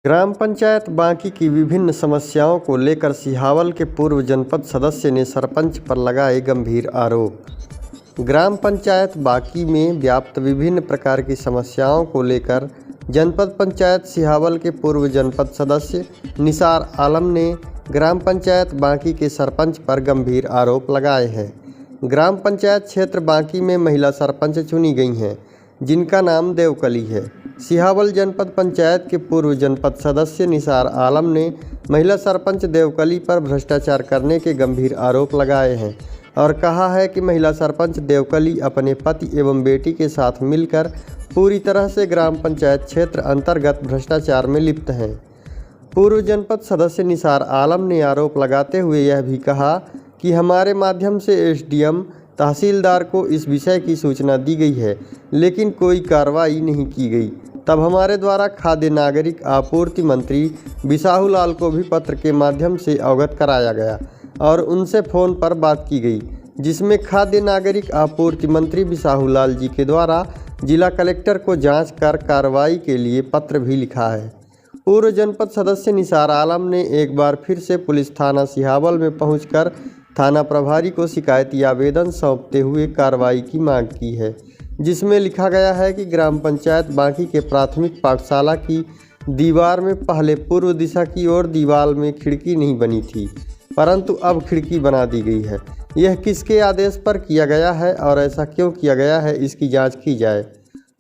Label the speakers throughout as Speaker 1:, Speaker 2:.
Speaker 1: ग्राम पंचायत बांकी की विभिन्न समस्याओं को लेकर सिहावल के पूर्व जनपद सदस्य ने सरपंच पर लगाए गंभीर आरोप। ग्राम पंचायत बांकी में व्याप्त विभिन्न प्रकार की समस्याओं को लेकर जनपद पंचायत सिहावल के पूर्व जनपद सदस्य निसार आलम ने ग्राम पंचायत बांकी के सरपंच पर गंभीर आरोप लगाए हैं। ग्राम पंचायत क्षेत्र बांकी में महिला सरपंच चुनी गई हैं, जिनका नाम देवकली है। सिहावल जनपद पंचायत के पूर्व जनपद सदस्य निसार आलम ने महिला सरपंच देवकली पर भ्रष्टाचार करने के गंभीर आरोप लगाए हैं और कहा है कि महिला सरपंच देवकली अपने पति एवं बेटी के साथ मिलकर पूरी तरह से ग्राम पंचायत क्षेत्र अंतर्गत भ्रष्टाचार में लिप्त हैं। पूर्व जनपद सदस्य निसार आलम ने आरोप लगाते हुए यह भी कहा कि हमारे माध्यम से एसडीएम तहसीलदार को इस विषय की सूचना दी गई है, लेकिन कोई कार्रवाई नहीं की गई। तब हमारे द्वारा खाद्य नागरिक आपूर्ति मंत्री बिसाहू लाल को भी पत्र के माध्यम से अवगत कराया गया और उनसे फ़ोन पर बात की गई, जिसमें खाद्य नागरिक आपूर्ति मंत्री बिसाहू लाल जी के द्वारा जिला कलेक्टर को जांच कर कार्रवाई के लिए पत्र भी लिखा है। पूर्व जनपद सदस्य निसार आलम ने एक बार फिर से पुलिस थाना सिहावल में पहुंचकर थाना प्रभारी को शिकायती आवेदन सौंपते हुए कार्रवाई की मांग की है, जिसमें लिखा गया है कि ग्राम पंचायत बांकी के प्राथमिक पाठशाला की दीवार में पहले पूर्व दिशा की ओर दीवार में खिड़की नहीं बनी थी, परंतु अब खिड़की बना दी गई है। यह किसके आदेश पर किया गया है और ऐसा क्यों किया गया है, इसकी जांच की जाए।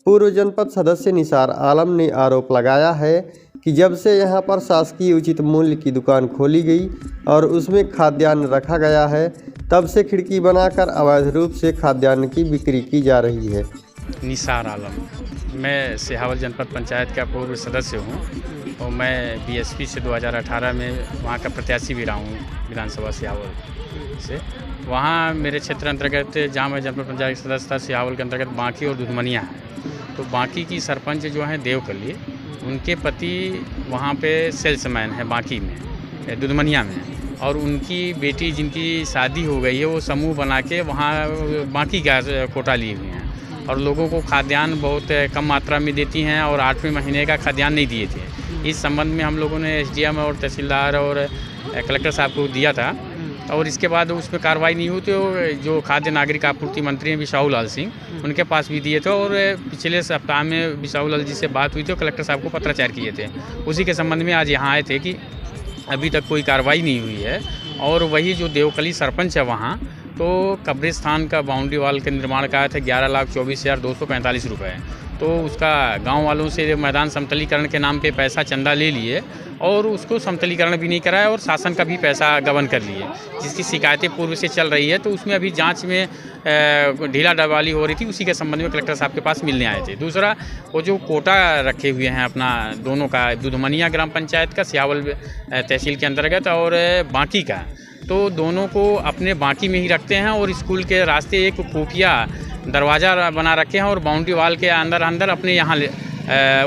Speaker 1: पूर्व जनपद सदस्य निसार आलम ने आरोप लगाया है कि जब से यहां पर शासकीय उचित मूल्य की दुकान खोली गई और उसमें खाद्यान्न रखा गया है, तब से खिड़की बनाकर अवैध रूप से खाद्यान्न की बिक्री की जा रही है।
Speaker 2: निसार आलम, मैं सिहावल जनपद पंचायत का पूर्व सदस्य हूँ और मैं बीएसपी से 2018 में वहाँ का प्रत्याशी भी रहा हूँ विधानसभा सिहावल से। वहाँ मेरे क्षेत्र अंतर्गत जहाँ मैं जनपद पंचायत सदस्य था सिहावल के अंतर्गत बांकी और दुधमनिया है। तो बांकी की सरपंच जो हैं देवकली, उनके पति वहाँ पे सेल्समैन है बांकी में, दुधमनिया में, और उनकी बेटी जिनकी शादी हो गई है वो समूह बना के वहाँ बांकी का कोटा लिए हुए हैं और लोगों को खाद्यान्न बहुत कम मात्रा में देती हैं और 8वें महीने का खाद्यान्न नहीं दिए थे। इस संबंध में हम लोगों ने एसडीएम और तहसीलदार और कलेक्टर साहब को दिया था और इसके बाद उस पर कार्रवाई नहीं हुई। तो जो खाद्य नागरिक आपूर्ति मंत्री हैं बिसाहू लाल सिंह, उनके पास भी दिए थे और पिछले सप्ताह में बिसाहू लाल जी से बात हुई थी और कलेक्टर साहब को पत्राचार किए थे। उसी के संबंध में आज यहाँ आए थे कि अभी तक कोई कार्रवाई नहीं हुई है। और वही जो देवकली सरपंच है वहाँ, तो कब्रिस्तान का बाउंड्री वाल के निर्माण का आया था 11,24,245 रुपये। तो उसका गांव वालों से मैदान समतलीकरण के नाम पे पैसा चंदा ले लिए और उसको समतलीकरण भी नहीं कराया और शासन का भी पैसा गबन कर लिए, जिसकी शिकायतें पूर्व से चल रही है। तो उसमें अभी जांच में ढीला डबाली हो रही थी, उसी के संबंध में कलेक्टर साहब के पास मिलने आए थे। दूसरा, वो जो कोटा रखे हुए हैं अपना दोनों का, दुधमनिया ग्राम पंचायत का सिहावल तहसील के अंतर्गत और बांकी का, तो दोनों को अपने बांकी में ही रखते हैं और स्कूल के रास्ते एक खुफिया दरवाज़ा बना रखे हैं और बाउंड्री वाल के अंदर अपने यहाँ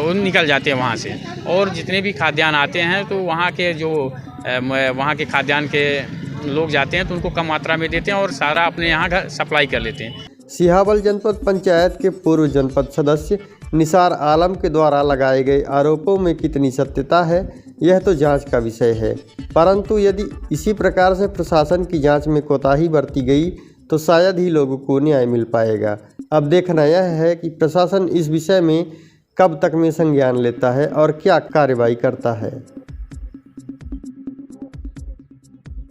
Speaker 2: वो निकल जाते हैं वहाँ से। और जितने भी खाद्यान्न आते हैं तो वहाँ के जो वहाँ के खाद्यान्न के लोग जाते हैं तो उनको कम मात्रा में देते हैं और सारा अपने यहाँ घर सप्लाई कर लेते हैं।
Speaker 1: सिहावल जनपद पंचायत के पूर्व जनपद सदस्य निसार आलम के द्वारा लगाए गए आरोपों में कितनी सत्यता है, यह तो जांच का विषय है, परंतु यदि इसी प्रकार से प्रशासन की जांच में कोताही बरती गई तो शायद ही लोगों को न्याय मिल पाएगा। अब देखना यह है कि प्रशासन इस विषय में कब तक में संज्ञान लेता है और क्या कार्रवाई करता है।